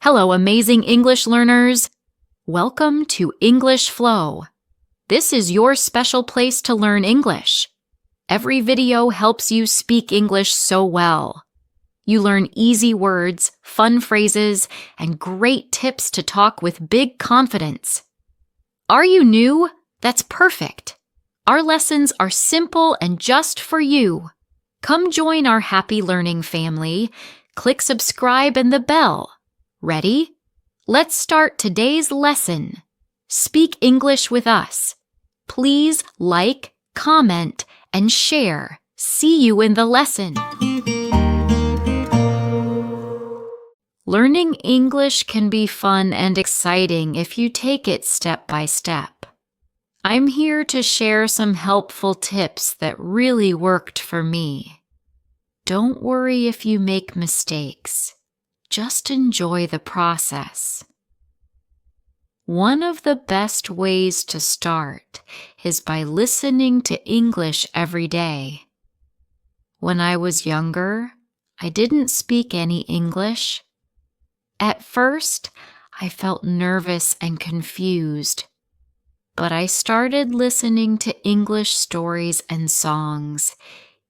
Hello, amazing English learners! Welcome to English Flow. This is your special place to learn English. Every video helps you speak English so well. You learn easy words, fun phrases, and great tips to talk with big confidence. Are you new? That's perfect. Our lessons are simple and just for you. Come join our happy learning family. Click subscribe and the bell. Ready? Let's start today's lesson. Speak English with us. Please like, comment, and share. See you in the lesson. Learning English can be fun and exciting if you take it step by step. I'm here to share some helpful tips that really worked for me. Don't worry if you make mistakes. Just enjoy the process. One of the best ways to start is by listening to English every day. When I was younger, I didn't speak any English. At first, I felt nervous and confused, but I started listening to English stories and songs,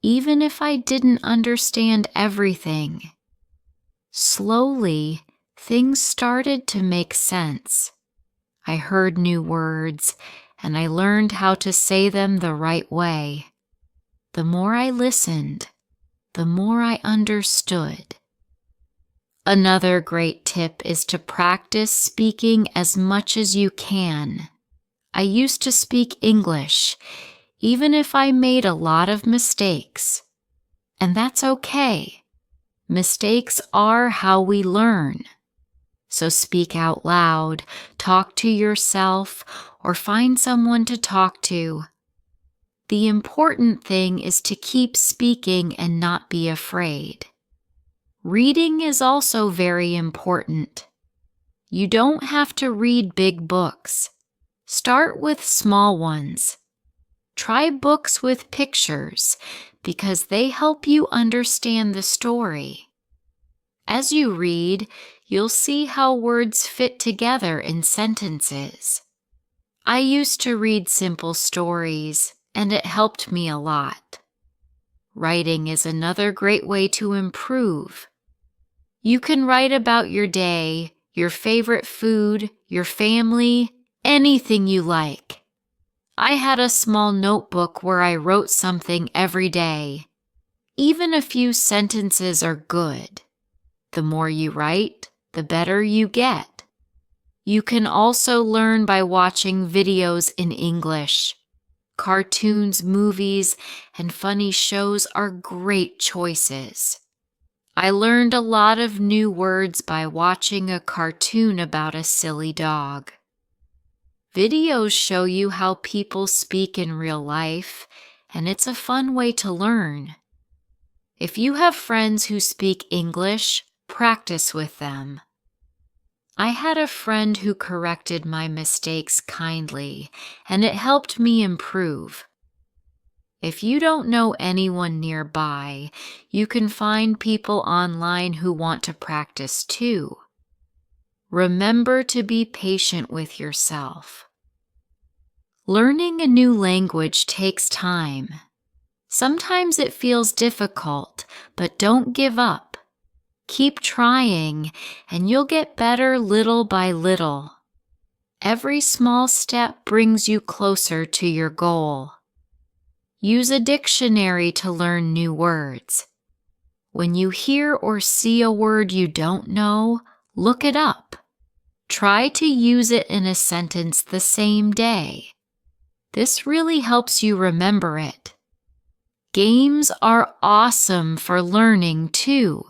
even if I didn't understand everything. Slowly, things started to make sense. I heard new words, and I learned how to say them the right way. The more I listened, the more I understood. Another great tip is to practice speaking as much as you can. I used to speak English, even if I made a lot of mistakes. And that's okay. Mistakes are how we learn. So speak out loud, talk to yourself, or find someone to talk to. The important thing is to keep speaking and not be afraid. Reading is also very important. You don't have to read big books. Start with small ones. Try books with pictures because they help you understand the story. As you read, you'll see how words fit together in sentences. I used to read simple stories, and it helped me a lot. Writing is another great way to improve. You can write about your day, your favorite food, your family, anything you like. I had a small notebook where I wrote something every day. Even a few sentences are good. The more you write, the better you get. You can also learn by watching videos in English. Cartoons, movies, and funny shows are great choices. I learned a lot of new words by watching a cartoon about a silly dog. Videos show you how people speak in real life, and it's a fun way to learn. If you have friends who speak English, practice with them. I had a friend who corrected my mistakes kindly, and it helped me improve. If you don't know anyone nearby, you can find people online who want to practice too. Remember to be patient with yourself. Learning a new language takes time. Sometimes it feels difficult, but don't give up. Keep trying, and you'll get better little by little. Every small step brings you closer to your goal. Use a dictionary to learn new words. When you hear or see a word you don't know, look it up. Try to use it in a sentence the same day. This really helps you remember it. Games are awesome for learning too.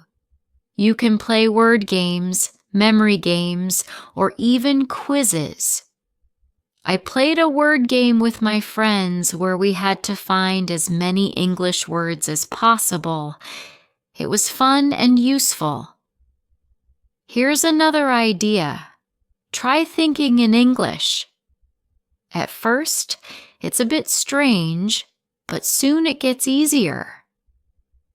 You can play word games, memory games, or even quizzes. I played a word game with my friends where we had to find as many English words as possible. It was fun and useful. Here's another idea. Try thinking in English. At first, it's a bit strange, but soon it gets easier.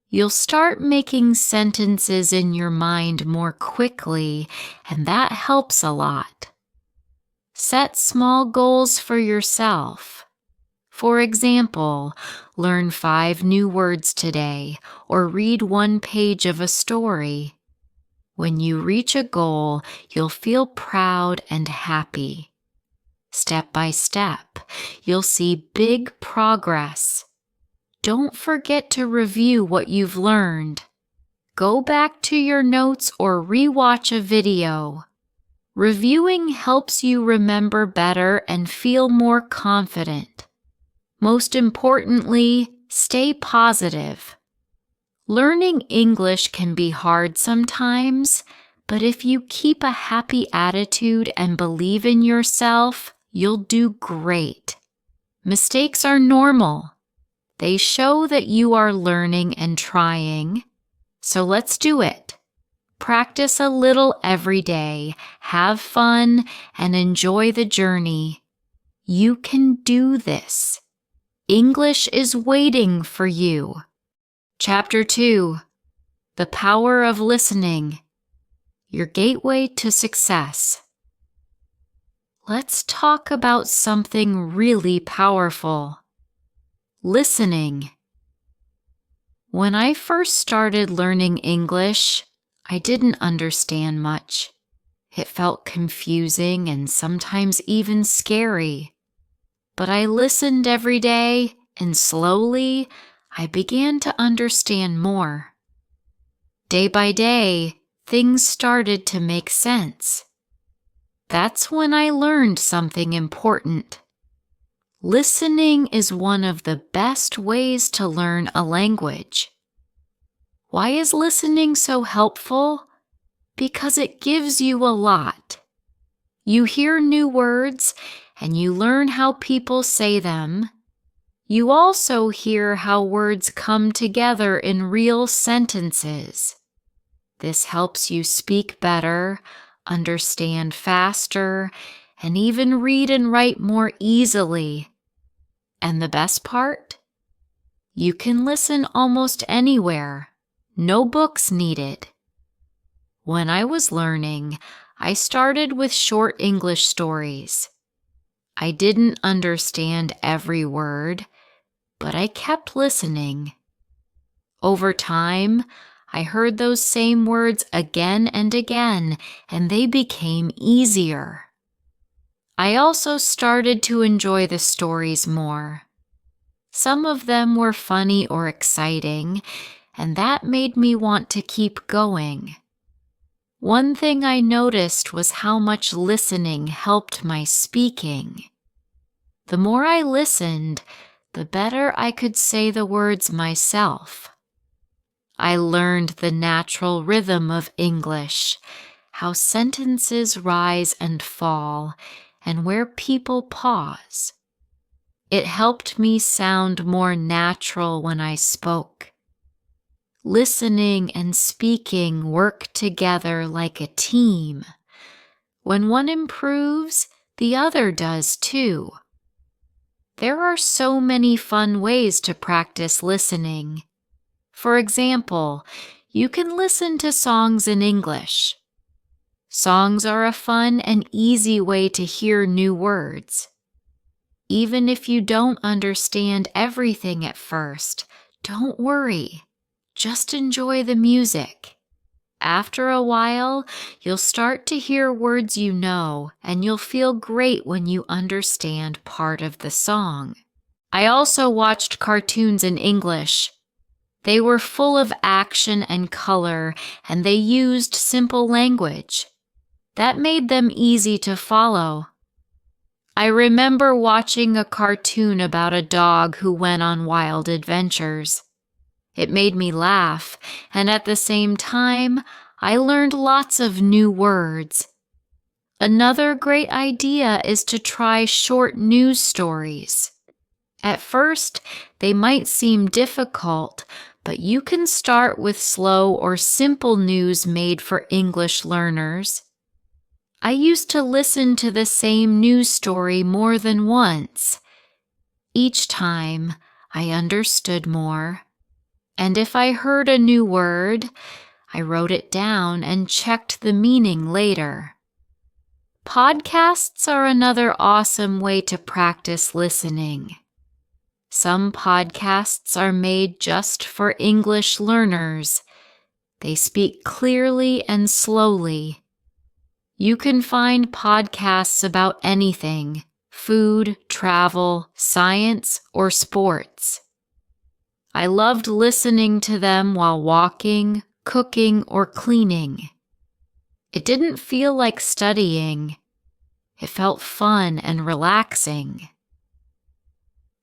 You'll start making sentences in your mind more quickly, and that helps a lot. Set small goals for yourself. For example, learn 5 new words today or read 1 page of a story. When you reach a goal, you'll feel proud and happy. Step by step, you'll see big progress. Don't forget to review what you've learned. Go back to your notes or rewatch a video. Reviewing helps you remember better and feel more confident. Most importantly, stay positive. Learning English can be hard sometimes, but if you keep a happy attitude and believe in yourself, you'll do great. Mistakes are normal. They show that you are learning and trying. So let's do it. Practice a little every day, have fun, and enjoy the journey. You can do this. English is waiting for you. Chapter 2. The Power of Listening. Your Gateway to Success. Let's talk about something really powerful. Listening. When I first started learning English, I didn't understand much. It felt confusing and sometimes even scary. But I listened every day, and slowly, I began to understand more. Day by day, things started to make sense. That's when I learned something important. Listening is one of the best ways to learn a language. Why is listening so helpful? Because it gives you a lot. You hear new words and you learn how people say them. You also hear how words come together in real sentences. This helps you speak better, understand faster, and even read and write more easily. And the best part? You can listen almost anywhere. No books needed. When I was learning, I started with short English stories. I didn't understand every word, but I kept listening. Over time, I heard those same words again and again, and they became easier. I also started to enjoy the stories more. Some of them were funny or exciting, and that made me want to keep going. One thing I noticed was how much listening helped my speaking. The more I listened, the better I could say the words myself. I learned the natural rhythm of English, how sentences rise and fall, and where people pause. It helped me sound more natural when I spoke. Listening and speaking work together like a team. When one improves, the other does too. There are so many fun ways to practice listening. For example, you can listen to songs in English. Songs are a fun and easy way to hear new words. Even if you don't understand everything at first, don't worry. Just enjoy the music. After a while, you'll start to hear words you know, and you'll feel great when you understand part of the song. I also watched cartoons in English. They were full of action and color, and they used simple language. That made them easy to follow. I remember watching a cartoon about a dog who went on wild adventures. It made me laugh, and at the same time, I learned lots of new words. Another great idea is to try short news stories. At first, they might seem difficult, but you can start with slow or simple news made for English learners. I used to listen to the same news story more than once. Each time, I understood more. And if I heard a new word, I wrote it down and checked the meaning later. Podcasts are another awesome way to practice listening. Some podcasts are made just for English learners. They speak clearly and slowly. You can find podcasts about anything: food, travel, science, or sports. I loved listening to them while walking, cooking, or cleaning. It didn't feel like studying. It felt fun and relaxing.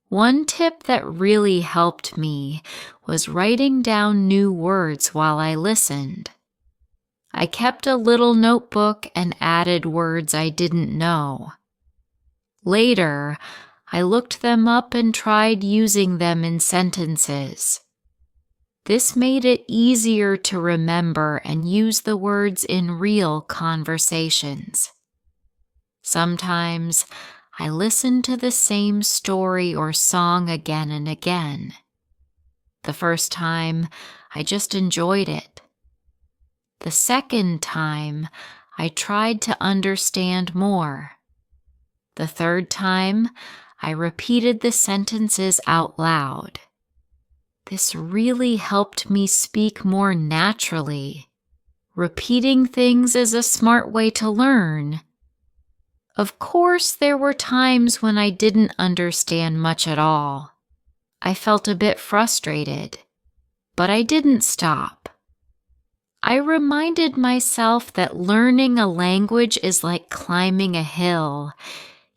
One tip that really helped me was writing down new words while I listened. I kept a little notebook and added words I didn't know. Later, I looked them up and tried using them in sentences. This made it easier to remember and use the words in real conversations. Sometimes I listened to the same story or song again and again. The first time, I just enjoyed it. The second time, I tried to understand more. The third time, I repeated the sentences out loud. This really helped me speak more naturally. Repeating things is a smart way to learn. Of course, there were times when I didn't understand much at all. I felt a bit frustrated, but I didn't stop. I reminded myself that learning a language is like climbing a hill.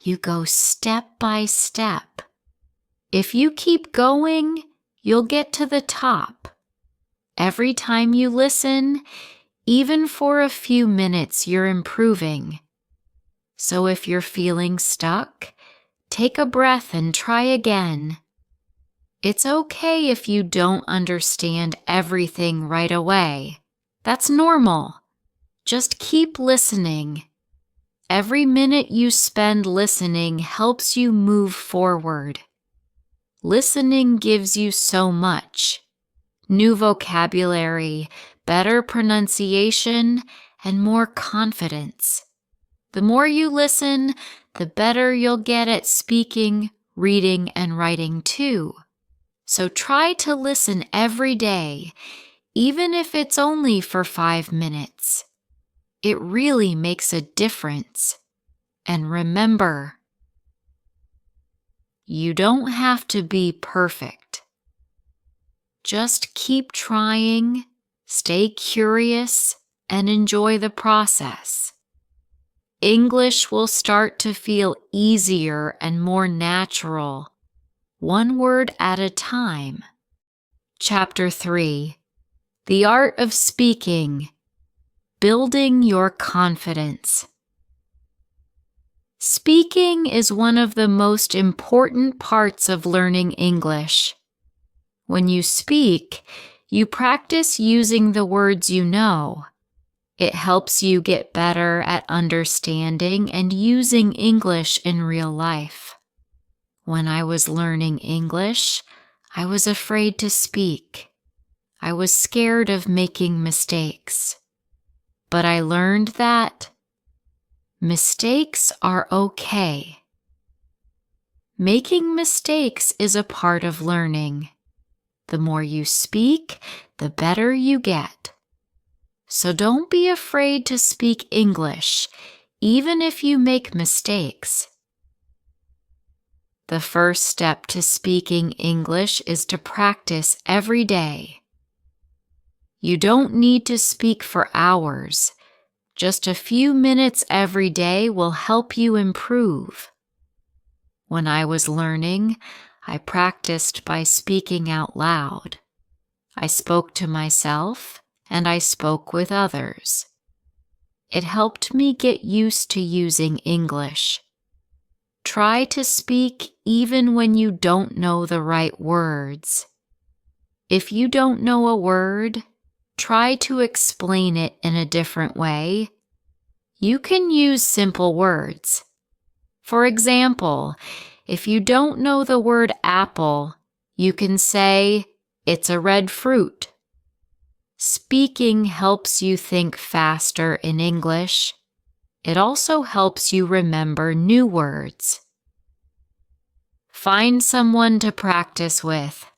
You go step by step. If you keep going, you'll get to the top. Every time you listen, even for a few minutes, you're improving. So if you're feeling stuck, take a breath and try again. It's okay if you don't understand everything right away. That's normal. Just keep listening. Every minute you spend listening helps you move forward. Listening gives you so much: new vocabulary, better pronunciation, and more confidence. The more you listen, the better you'll get at speaking, reading, and writing too. So try to listen every day, even if it's only for 5 minutes. It really makes a difference. And remember, you don't have to be perfect. Just keep trying, stay curious, and enjoy the process. English will start to feel easier and more natural, one word at a time. Chapter 3: The Art of Speaking. Building Your Confidence. Speaking is one of the most important parts of learning English. When you speak, you practice using the words you know. It helps you get better at understanding and using English in real life. When I was learning English, I was afraid to speak. I was scared of making mistakes. But I learned that mistakes are okay. Making mistakes is a part of learning. The more you speak, the better you get. So don't be afraid to speak English, even if you make mistakes. The first step to speaking English is to practice every day. You don't need to speak for hours. Just a few minutes every day will help you improve. When I was learning, I practiced by speaking out loud. I spoke to myself, and I spoke with others. It helped me get used to using English. Try to speak even when you don't know the right words. If you don't know a word, try to explain it in a different way. You can use simple words. For example, if you don't know the word apple, you can say, It's a red fruit. Speaking helps you think faster in English. It also helps you remember new words. Find someone to practice with.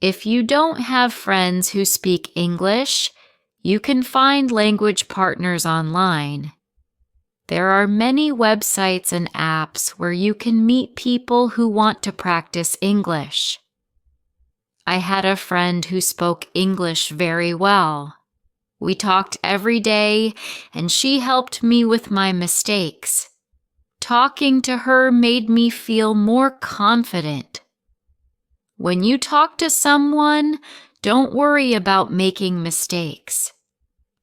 If you don't have friends who speak English, you can find language partners online. There are many websites and apps where you can meet people who want to practice English. I had a friend who spoke English very well. We talked every day, and she helped me with my mistakes. Talking to her made me feel more confident. When you talk to someone, don't worry about making mistakes.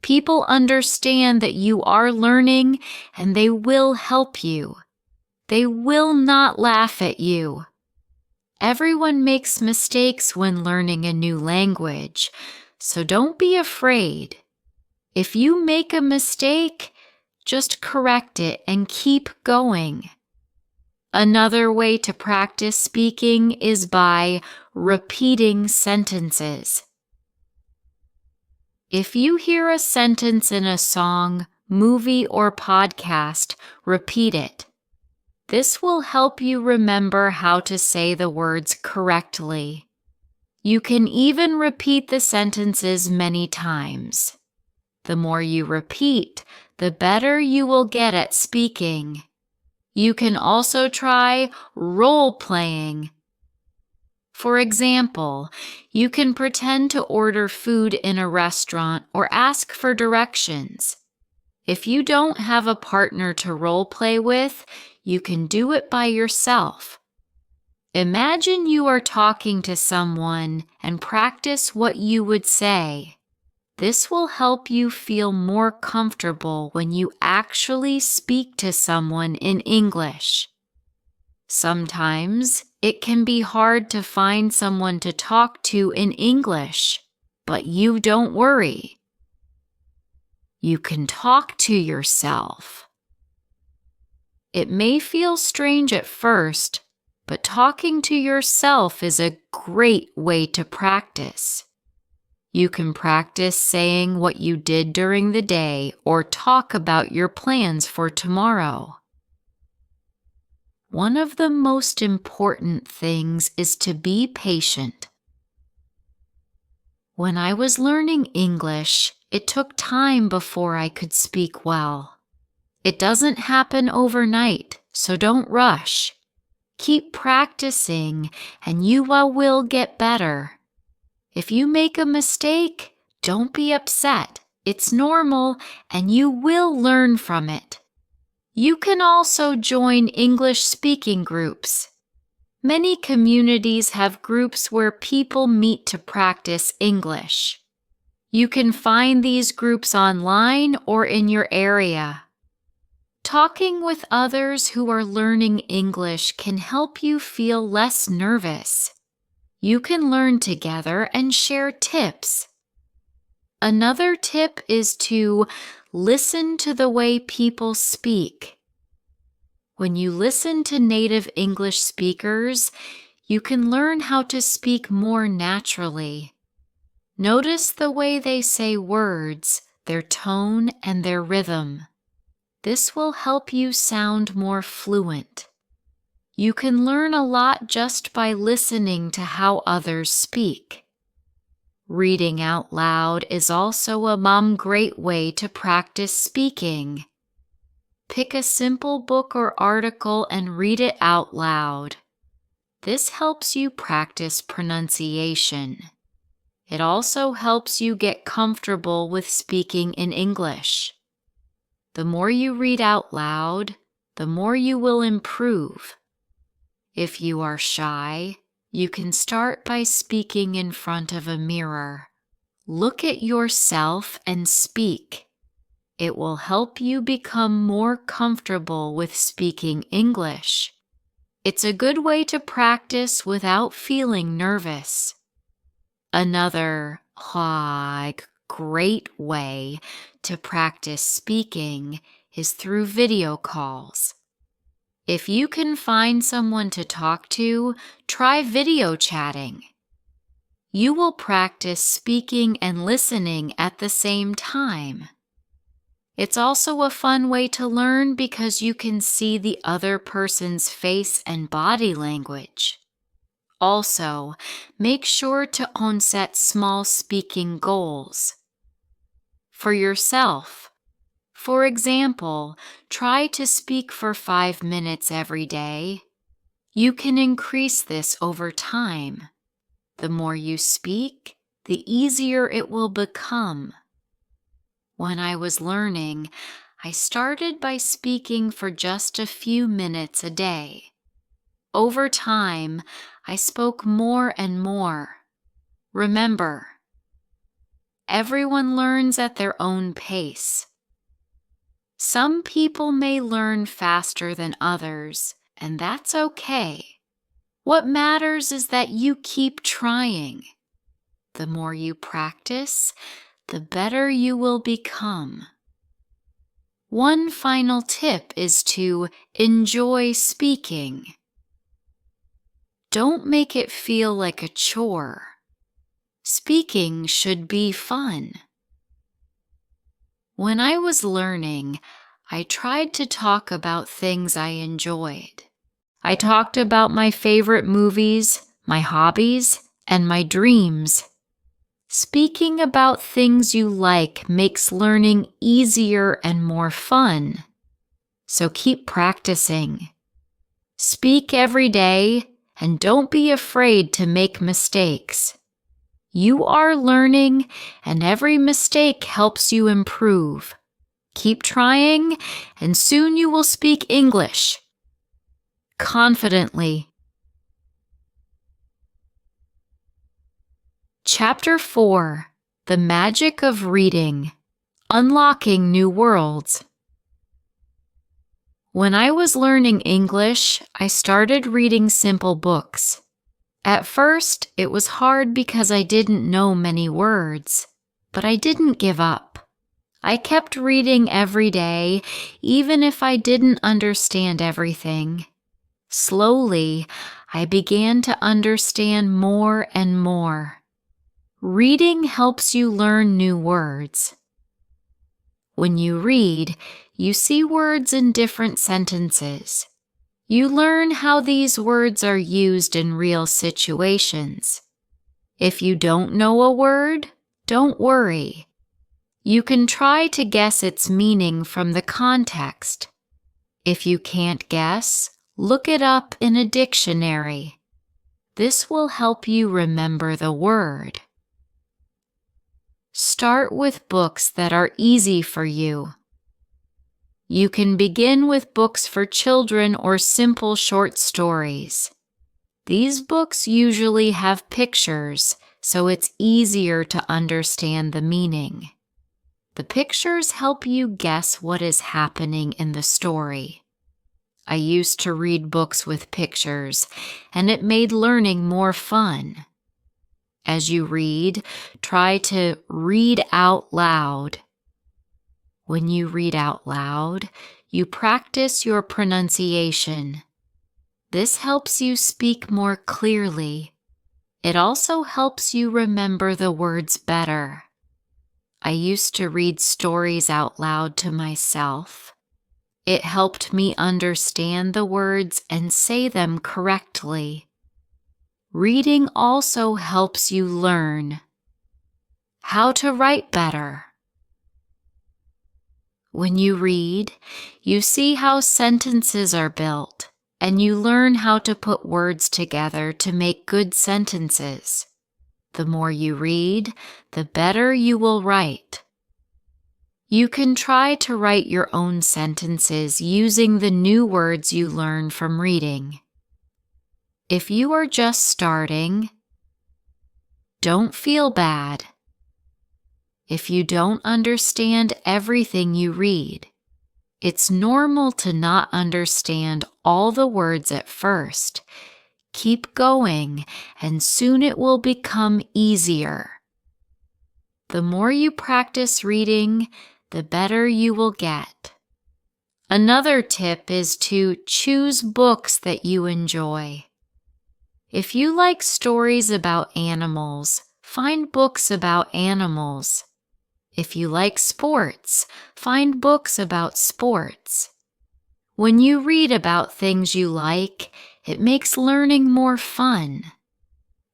People understand that you are learning, and they will help you. They will not laugh at you. Everyone makes mistakes when learning a new language, so don't be afraid. If you make a mistake, just correct it and keep going. Another way to practice speaking is by repeating sentences. If you hear a sentence in a song, movie, or podcast, repeat it. This will help you remember how to say the words correctly. You can even repeat the sentences many times. The more you repeat, the better you will get at speaking. You can also try role-playing. For example, you can pretend to order food in a restaurant or ask for directions. If you don't have a partner to role-play with, you can do it by yourself. Imagine you are talking to someone and practice what you would say. This will help you feel more comfortable when you actually speak to someone in English. Sometimes it can be hard to find someone to talk to in English, but you don't worry. You can talk to yourself. It may feel strange at first, but talking to yourself is a great way to practice. You can practice saying what you did during the day or talk about your plans for tomorrow. One of the most important things is to be patient. When I was learning English, it took time before I could speak well. It doesn't happen overnight, so don't rush. Keep practicing, and you will get better. If you make a mistake, don't be upset. It's normal, and you will learn from it. You can also join English speaking groups. Many communities have groups where people meet to practice English. You can find these groups online or in your area. Talking with others who are learning English can help you feel less nervous. You can learn together and share tips. Another tip is to listen to the way people speak. When you listen to native English speakers, you can learn how to speak more naturally. Notice the way they say words, their tone, and their rhythm. This will help you sound more fluent. You can learn a lot just by listening to how others speak. Reading out loud is also a great way to practice speaking. Pick a simple book or article and read it out loud. This helps you practice pronunciation. It also helps you get comfortable with speaking in English. The more you read out loud, the more you will improve. If you are shy, you can start by speaking in front of a mirror. Look at yourself and speak. It will help you become more comfortable with speaking English. It's a good way to practice without feeling nervous. Another great way to practice speaking is through video calls. If you can find someone to talk to, try video chatting. You will practice speaking and listening at the same time. It's also a fun way to learn because you can see the other person's face and body language. Also, make sure to set small speaking goals. For yourself, for example, try to speak for 5 minutes every day. You can increase this over time. The more you speak, the easier it will become. When I was learning, I started by speaking for just a few minutes a day. Over time, I spoke more and more. Remember, everyone learns at their own pace. Some people may learn faster than others, and that's okay. What matters is that you keep trying. The more you practice, the better you will become. One final tip is to enjoy speaking. Don't make it feel like a chore. Speaking should be fun. When I was learning, I tried to talk about things I enjoyed. I talked about my favorite movies, my hobbies, and my dreams. Speaking about things you like makes learning easier and more fun. So keep practicing. Speak every day and don't be afraid to make mistakes. You are learning, and every mistake helps you improve. Keep trying, and soon you will speak English confidently. Chapter 4: The Magic of Reading. Unlocking New Worlds. When I was learning English, I started reading simple books. At first, it was hard because I didn't know many words, but I didn't give up. I kept reading every day, even if I didn't understand everything. Slowly, I began to understand more and more. Reading helps you learn new words. When you read, you see words in different sentences. You learn how these words are used in real situations. If you don't know a word, don't worry. You can try to guess its meaning from the context. If you can't guess, look it up in a dictionary. This will help you remember the word. Start with books that are easy for you. You can begin with books for children or simple short stories. These books usually have pictures, so it's easier to understand the meaning. The pictures help you guess what is happening in the story. I used to read books with pictures, and it made learning more fun. As you read, try to read out loud. When you read out loud, you practice your pronunciation. This helps you speak more clearly. It also helps you remember the words better. I used to read stories out loud to myself. It helped me understand the words and say them correctly. Reading also helps you learn how to write better. When you read, you see how sentences are built, and you learn how to put words together to make good sentences. The more you read, the better you will write. You can try to write your own sentences using the new words you learn from reading. If you are just starting, don't feel bad. If you don't understand everything you read, it's normal to not understand all the words at first. Keep going, and soon it will become easier. The more you practice reading, the better you will get. Another tip is to choose books that you enjoy. If you like stories about animals, find books about animals. If you like sports, find books about sports. When you read about things you like, it makes learning more fun.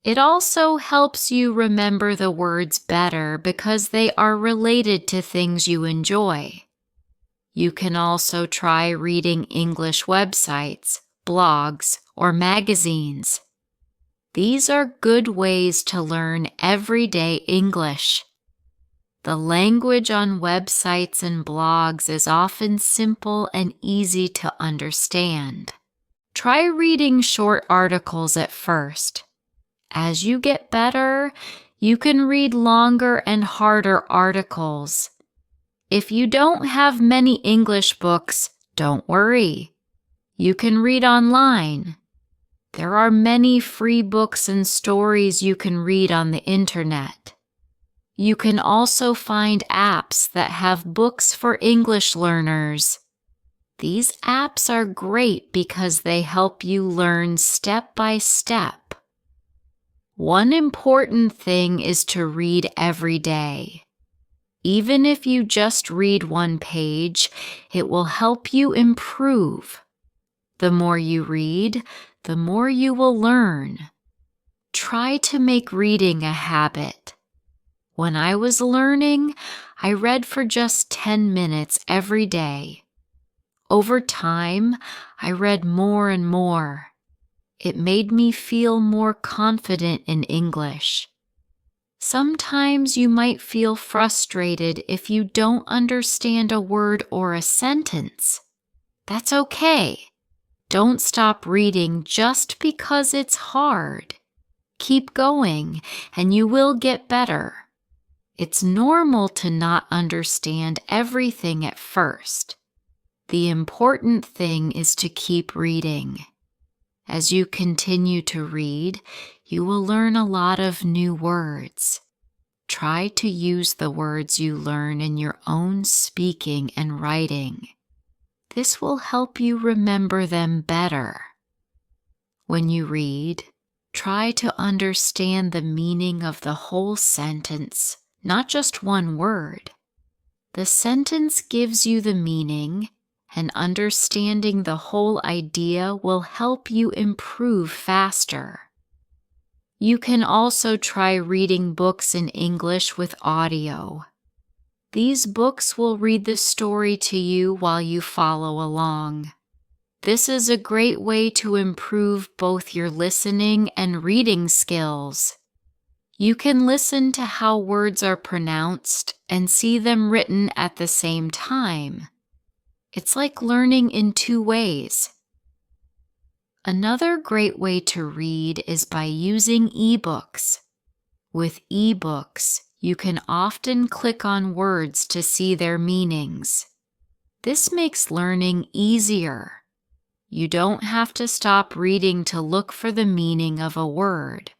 It also helps you remember the words better because they are related to things you enjoy. You can also try reading English websites, blogs, or magazines. These are good ways to learn everyday English. The language on websites and blogs is often simple and easy to understand. Try reading short articles at first. As you get better, you can read longer and harder articles. If you don't have many English books, don't worry. You can read online. There are many free books and stories you can read on the internet. You can also find apps that have books for English learners. These apps are great because they help you learn step by step. One important thing is to read every day. Even if you just read one page, it will help you improve. The more you read, the more you will learn. Try to make reading a habit. When I was learning, I read for just 10 minutes every day. Over time, I read more and more. It made me feel more confident in English. Sometimes you might feel frustrated if you don't understand a word or a sentence. That's okay. Don't stop reading just because it's hard. Keep going, and you will get better. It's normal to not understand everything at first. The important thing is to keep reading. As you continue to read, you will learn a lot of new words. Try to use the words you learn in your own speaking and writing. This will help you remember them better. When you read, try to understand the meaning of the whole sentence, not just one word. The sentence gives you the meaning, and understanding the whole idea will help you improve faster. You can also try reading books in English with audio. These books will read the story to you while you follow along. This is a great way to improve both your listening and reading skills. You can listen to how words are pronounced and see them written at the same time. It's like learning in two ways. Another great way to read is by using ebooks. With ebooks, you can often click on words to see their meanings. This makes learning easier. You don't have to stop reading to look for the meaning of a word.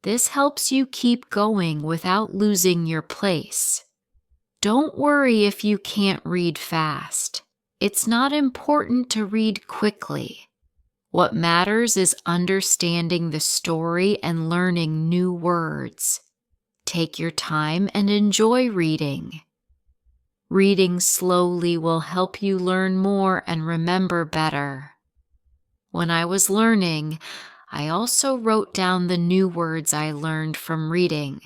This helps you keep going without losing your place. Don't worry if you can't read fast. It's not important to read quickly. What matters is understanding the story and learning new words. Take your time and enjoy reading. Reading slowly will help you learn more and remember better. When I was learning, I also wrote down the new words I learned from reading.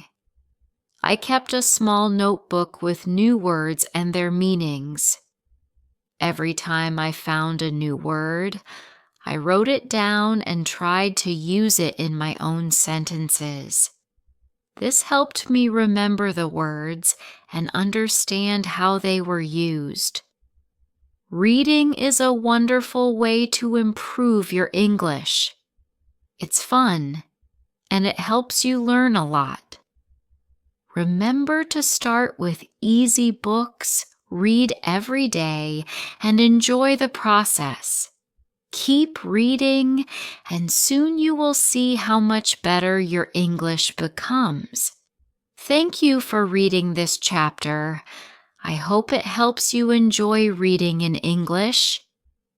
I kept a small notebook with new words and their meanings. Every time I found a new word, I wrote it down and tried to use it in my own sentences. This helped me remember the words and understand how they were used. Reading is a wonderful way to improve your English. It's fun, and it helps you learn a lot. Remember to start with easy books, read every day, and enjoy the process. Keep reading, and soon you will see how much better your English becomes. Thank you for reading this chapter. I hope it helps you enjoy reading in English.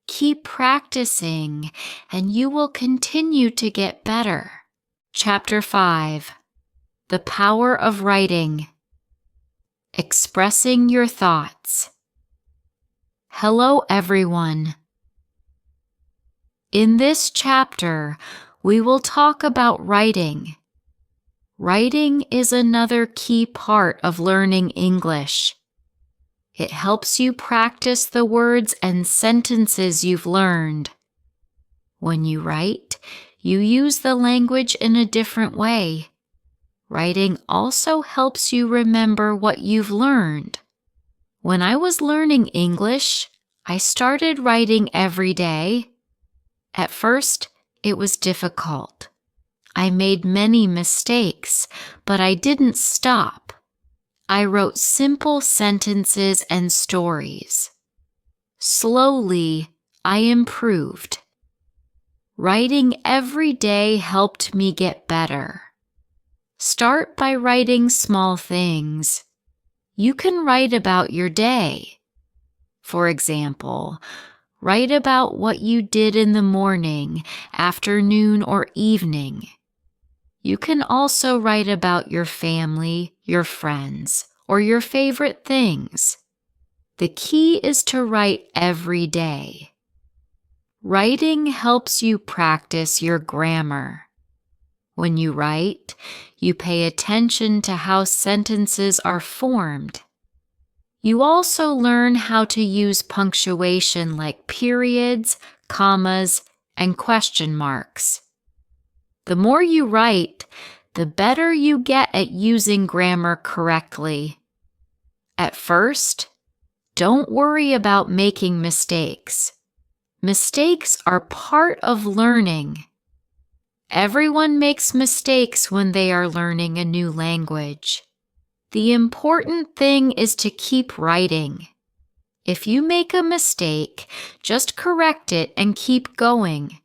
Keep practicing, and you will continue to get better. Chapter 5. The Power of Writing. Expressing your thoughts. Hello, everyone. In this chapter, we will talk about writing. Writing is another key part of learning English. It helps you practice the words and sentences you've learned. When you write, you use the language in a different way. Writing also helps you remember what you've learned. When I was learning English, I started writing every day. At first, it was difficult. I made many mistakes, but I didn't stop. I wrote simple sentences and stories. Slowly, I improved. Writing every day helped me get better. Start by writing small things. You can write about your day. For example, write about what you did in the morning, afternoon, or evening. You can also write about your family, your friends, or your favorite things. The key is to write every day. Writing helps you practice your grammar. When you write, you pay attention to how sentences are formed. You also learn how to use punctuation like periods, commas, and question marks. The more you write, the better you get at using grammar correctly. At first, don't worry about making mistakes. Mistakes are part of learning. Everyone makes mistakes when they are learning a new language. The important thing is to keep writing. If you make a mistake, just correct it and keep going.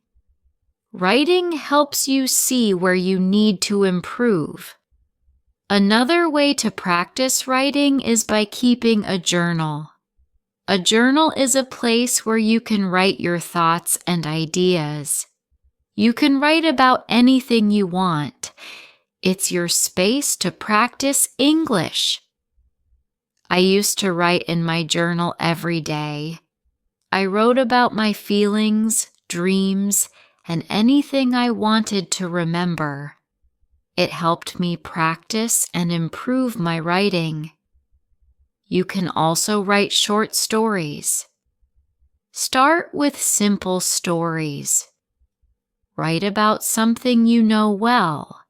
Writing helps you see where you need to improve. Another way to practice writing is by keeping a journal. A journal is a place where you can write your thoughts and ideas. You can write about anything you want. It's your space to practice English. I used to write in my journal every day. I wrote about my feelings, dreams, and anything I wanted to remember. It helped me practice and improve my writing. You can also write short stories. Start with simple stories. Write about something you know well.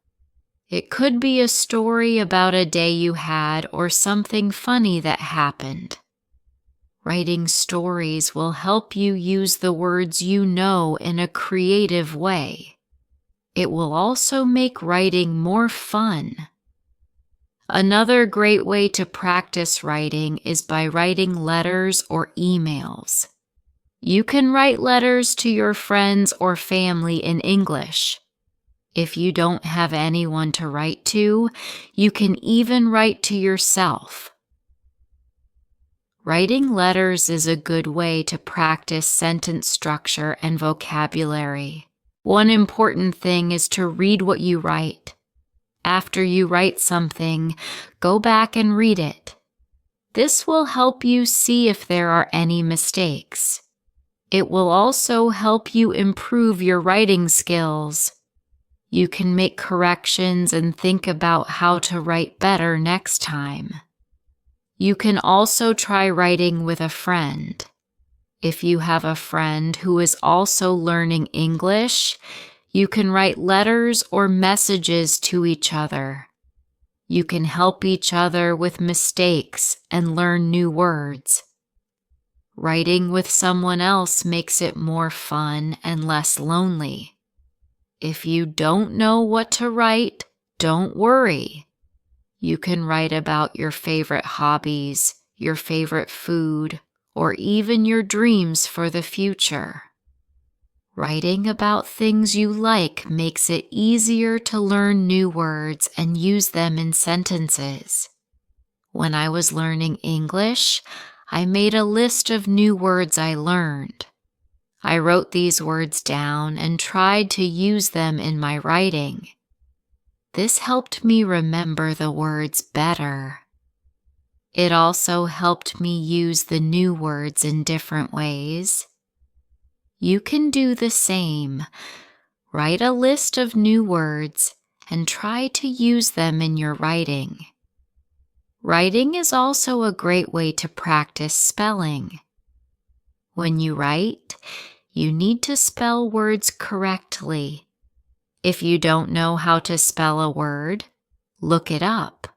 It could be a story about a day you had or something funny that happened. Writing stories will help you use the words you know in a creative way. It will also make writing more fun. Another great way to practice writing is by writing letters or emails. You can write letters to your friends or family in English. If you don't have anyone to write to, you can even write to yourself. Writing letters is a good way to practice sentence structure and vocabulary. One important thing is to read what you write. After you write something, go back and read it. This will help you see if there are any mistakes. It will also help you improve your writing skills. You can make corrections and think about how to write better next time. You can also try writing with a friend. If you have a friend who is also learning English, you can write letters or messages to each other. You can help each other with mistakes and learn new words. Writing with someone else makes it more fun and less lonely. If you don't know what to write, don't worry. You can write about your favorite hobbies, your favorite food, or even your dreams for the future. Writing about things you like makes it easier to learn new words and use them in sentences. When I was learning English, I made a list of new words I learned. I wrote these words down and tried to use them in my writing. This helped me remember the words better. It also helped me use the new words in different ways. You can do the same. Write a list of new words and try to use them in your writing. Writing is also a great way to practice spelling. When you write, you need to spell words correctly. If you don't know how to spell a word, look it up.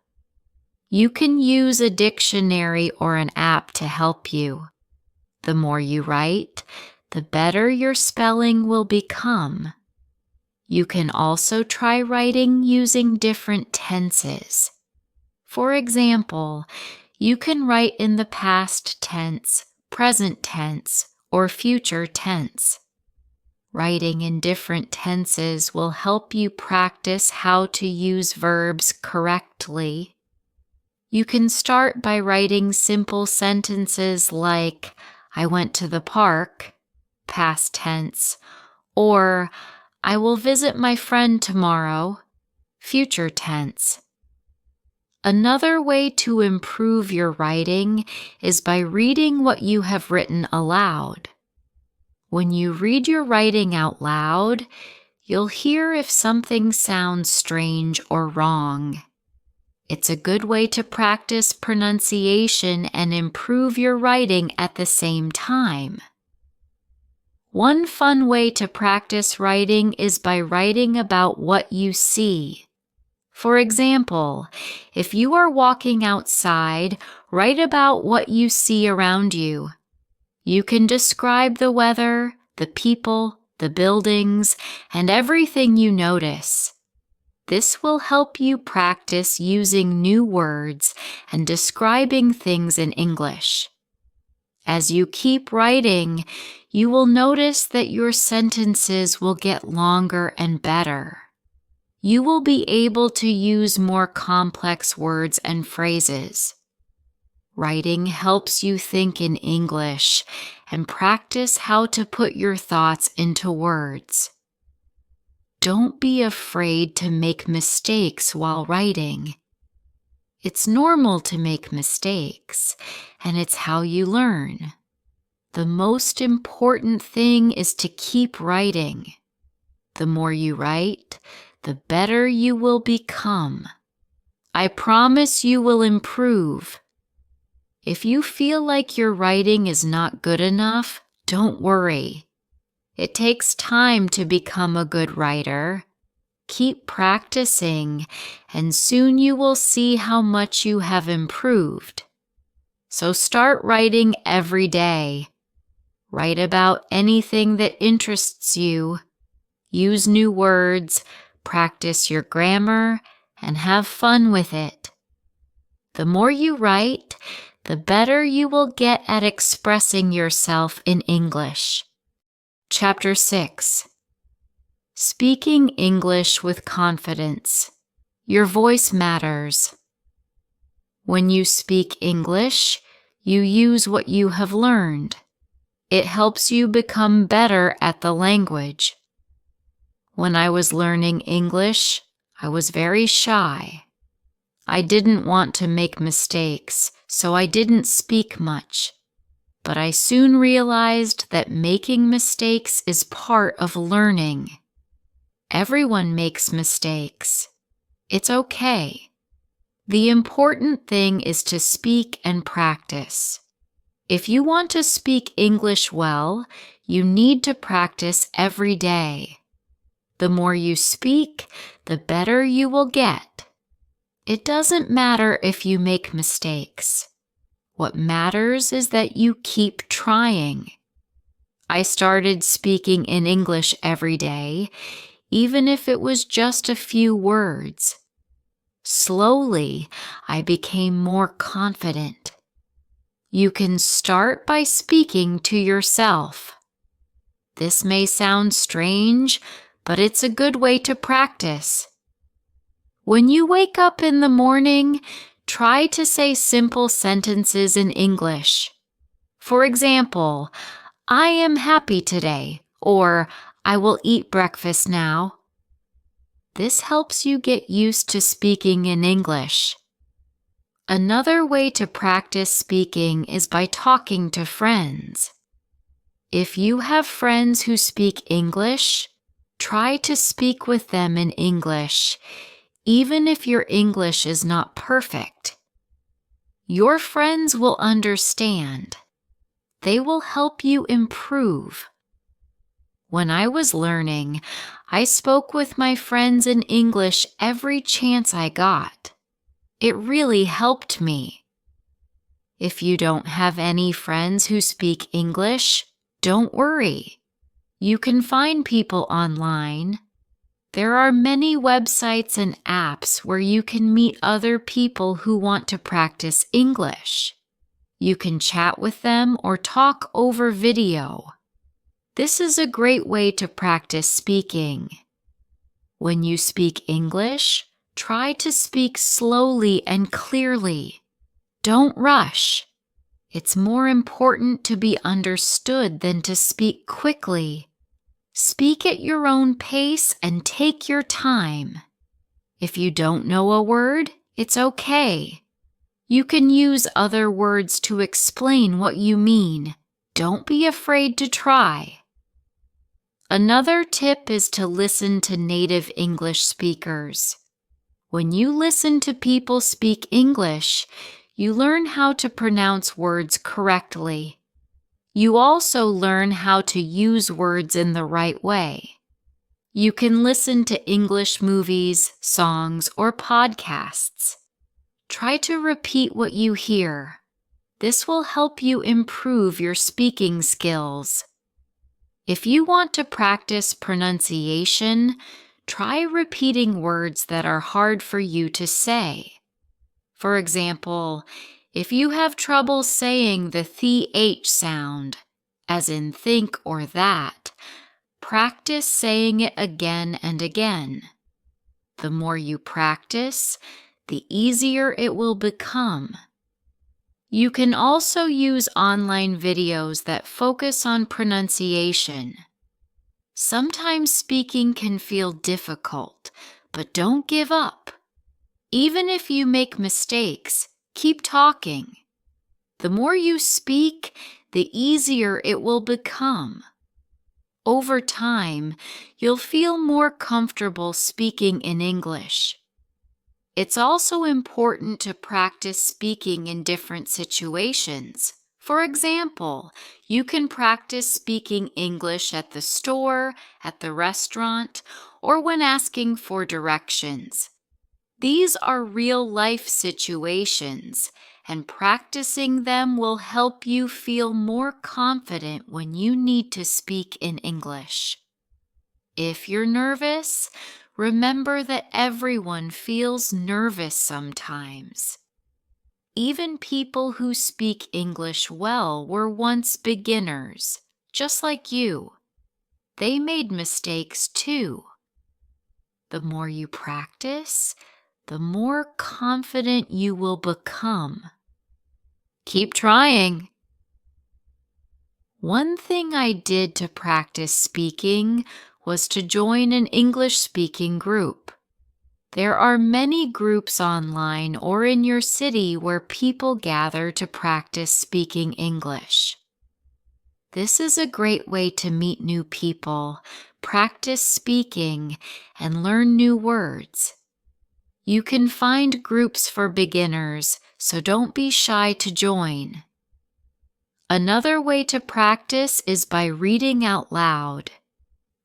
You can use a dictionary or an app to help you. The more you write, the better your spelling will become. You can also try writing using different tenses. For example, you can write in the past tense, present tense, or future tense. Writing in different tenses will help you practice how to use verbs correctly. You can start by writing simple sentences like, I went to the park, past tense, or I will visit my friend tomorrow, future tense. Another way to improve your writing is by reading what you have written aloud. When you read your writing out loud, you'll hear if something sounds strange or wrong. It's a good way to practice pronunciation and improve your writing at the same time. One fun way to practice writing is by writing about what you see. For example, if you are walking outside, write about what you see around you. You can describe the weather, the people, the buildings, and everything you notice. This will help you practice using new words and describing things in English. As you keep writing, you will notice that your sentences will get longer and better. You will be able to use more complex words and phrases. Writing helps you think in English and practice how to put your thoughts into words. Don't be afraid to make mistakes while writing. It's normal to make mistakes, and it's how you learn. The most important thing is to keep writing. The more you write, the better you will become. I promise you will improve. If you feel like your writing is not good enough, don't worry. It takes time to become a good writer. Keep practicing, and soon you will see how much you have improved. So start writing every day. Write about anything that interests you. Use new words, practice your grammar, and have fun with it. The more you write, the better you will get at expressing yourself in English. Chapter 6. Speaking English with confidence. Your voice matters. When you speak English, you use what you have learned. It helps you become better at the language. When I was learning English, I was very shy. I didn't want to make mistakes, so I didn't speak much. But I soon realized that making mistakes is part of learning. Everyone makes mistakes. It's okay. The important thing is to speak and practice. If you want to speak English well, you need to practice every day. The more you speak, the better you will get. It doesn't matter if you make mistakes. What matters is that you keep trying. I started speaking in English every day, even if it was just a few words. Slowly, I became more confident. You can start by speaking to yourself. This may sound strange, but it's a good way to practice. When you wake up in the morning, try to say simple sentences in English. For example, I am happy today, or I will eat breakfast now. This helps you get used to speaking in English. Another way to practice speaking is by talking to friends. If you have friends who speak English, try to speak with them in English, even if your English is not perfect. Your friends will understand. They will help you improve. When I was learning, I spoke with my friends in English every chance I got. It really helped me. If you don't have any friends who speak English, don't worry. You can find people online. There are many websites and apps where you can meet other people who want to practice English. You can chat with them or talk over video. This is a great way to practice speaking. When you speak English, try to speak slowly and clearly. Don't rush. It's more important to be understood than to speak quickly. Speak at your own pace and take your time. If you don't know a word, it's okay. You can use other words to explain what you mean. Don't be afraid to try. Another tip is to listen to native English speakers. When you listen to people speak English, you learn how to pronounce words correctly. You also learn how to use words in the right way. You can listen to English movies, songs, or podcasts. Try to repeat what you hear. This will help you improve your speaking skills. If you want to practice pronunciation, try repeating words that are hard for you to say. For example, if you have trouble saying the th sound, as in think or that, practice saying it again and again. The more you practice, the easier it will become. You can also use online videos that focus on pronunciation. Sometimes speaking can feel difficult, but don't give up. Even if you make mistakes, keep talking. The more you speak, the easier it will become. Over time, you'll feel more comfortable speaking in English. It's also important to practice speaking in different situations. For example, you can practice speaking English at the store, at the restaurant, or when asking for directions. These are real-life situations, and practicing them will help you feel more confident when you need to speak in English. If you're nervous, remember that everyone feels nervous sometimes. Even people who speak English well were once beginners, just like you. They made mistakes too. The more you practice, the more confident you will become. Keep trying. One thing I did to practice speaking was to join an English-speaking group. There are many groups online or in your city where people gather to practice speaking English. This is a great way to meet new people, practice speaking, and learn new words. You can find groups for beginners, so don't be shy to join. Another way to practice is by reading out loud.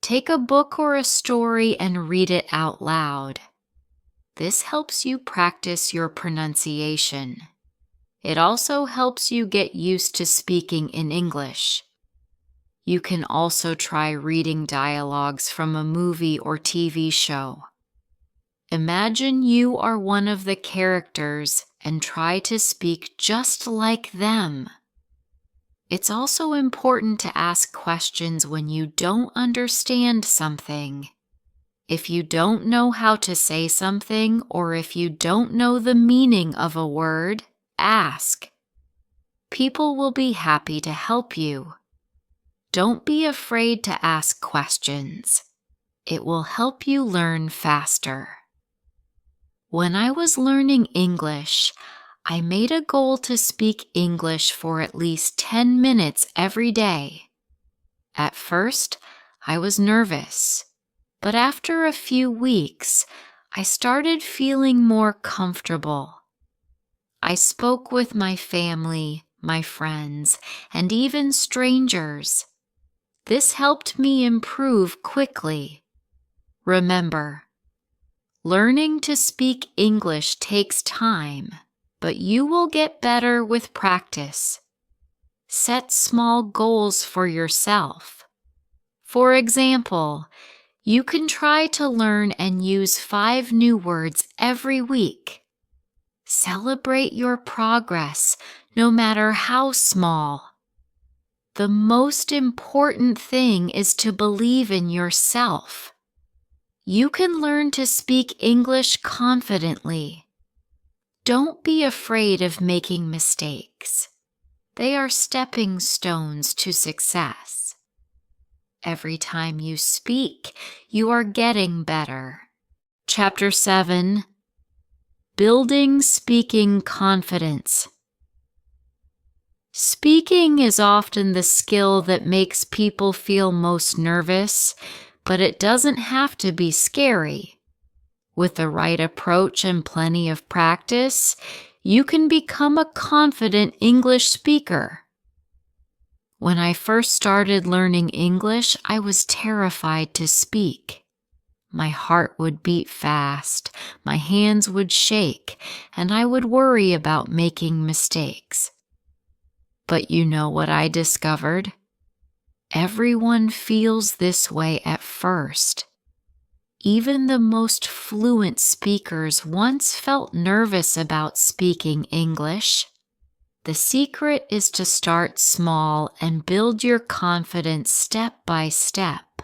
Take a book or a story and read it out loud. This helps you practice your pronunciation. It also helps you get used to speaking in English. You can also try reading dialogues from a movie or TV show. Imagine you are one of the characters and try to speak just like them. It's also important to ask questions when you don't understand something. If you don't know how to say something or if you don't know the meaning of a word, ask. People will be happy to help you. Don't be afraid to ask questions. It will help you learn faster. When I was learning English, I made a goal to speak English for at least 10 minutes every day. At first, I was nervous, but after a few weeks, I started feeling more comfortable. I spoke with my family, my friends, and even strangers. This helped me improve quickly. Remember, learning to speak English takes time, but you will get better with practice. Set small goals for yourself. For example, you can try to learn and use 5 new words every week. Celebrate your progress, no matter how small. The most important thing is to believe in yourself. You can learn to speak English confidently. Don't be afraid of making mistakes. They are stepping stones to success. Every time you speak, you are getting better. Chapter 7: Building Speaking Confidence. Speaking is often the skill that makes people feel most nervous, but it doesn't have to be scary. With the right approach and plenty of practice, you can become a confident English speaker. When I first started learning English, I was terrified to speak. My heart would beat fast, my hands would shake, and I would worry about making mistakes. But you know what I discovered? Everyone feels this way at first. Even the most fluent speakers once felt nervous about speaking English. The secret is to start small and build your confidence step by step.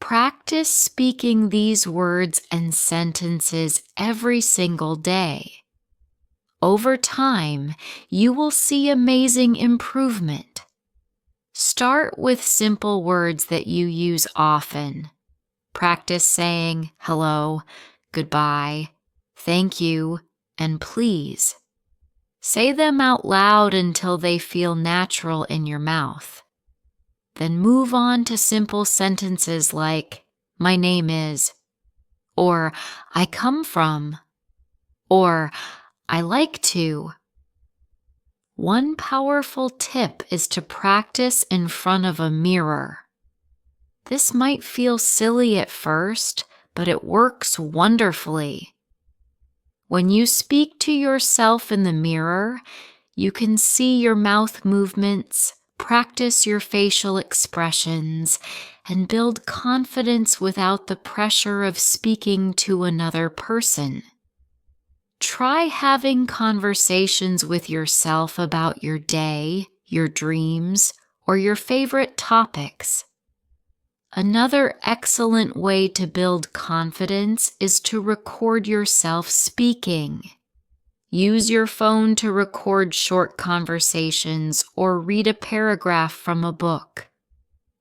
Practice speaking these words and sentences every single day. Over time, you will see amazing improvement. Start with simple words that you use often. Practice saying hello, goodbye, thank you, and please. Say them out loud until they feel natural in your mouth. Then move on to simple sentences like, my name is, or I come from, or I like to. One powerful tip is to practice in front of a mirror. This might feel silly at first, but it works wonderfully. When you speak to yourself in the mirror, you can see your mouth movements, practice your facial expressions, and build confidence without the pressure of speaking to another person. Try having conversations with yourself about your day, your dreams, or your favorite topics. Another excellent way to build confidence is to record yourself speaking. Use your phone to record short conversations or read a paragraph from a book.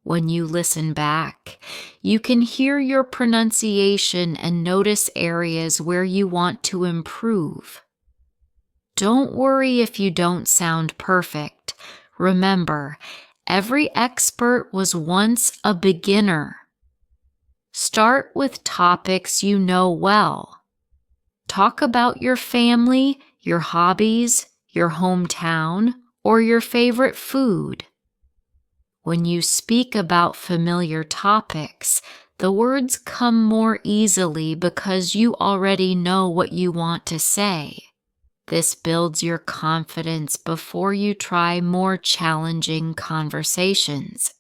When you listen back, you can hear your pronunciation and notice areas where you want to improve. Don't worry if you don't sound perfect. Remember, every expert was once a beginner. Start with topics you know well. Talk about your family, your hobbies, your hometown, or your favorite food. When you speak about familiar topics, the words come more easily because you already know what you want to say. This builds your confidence before you try more challenging conversations.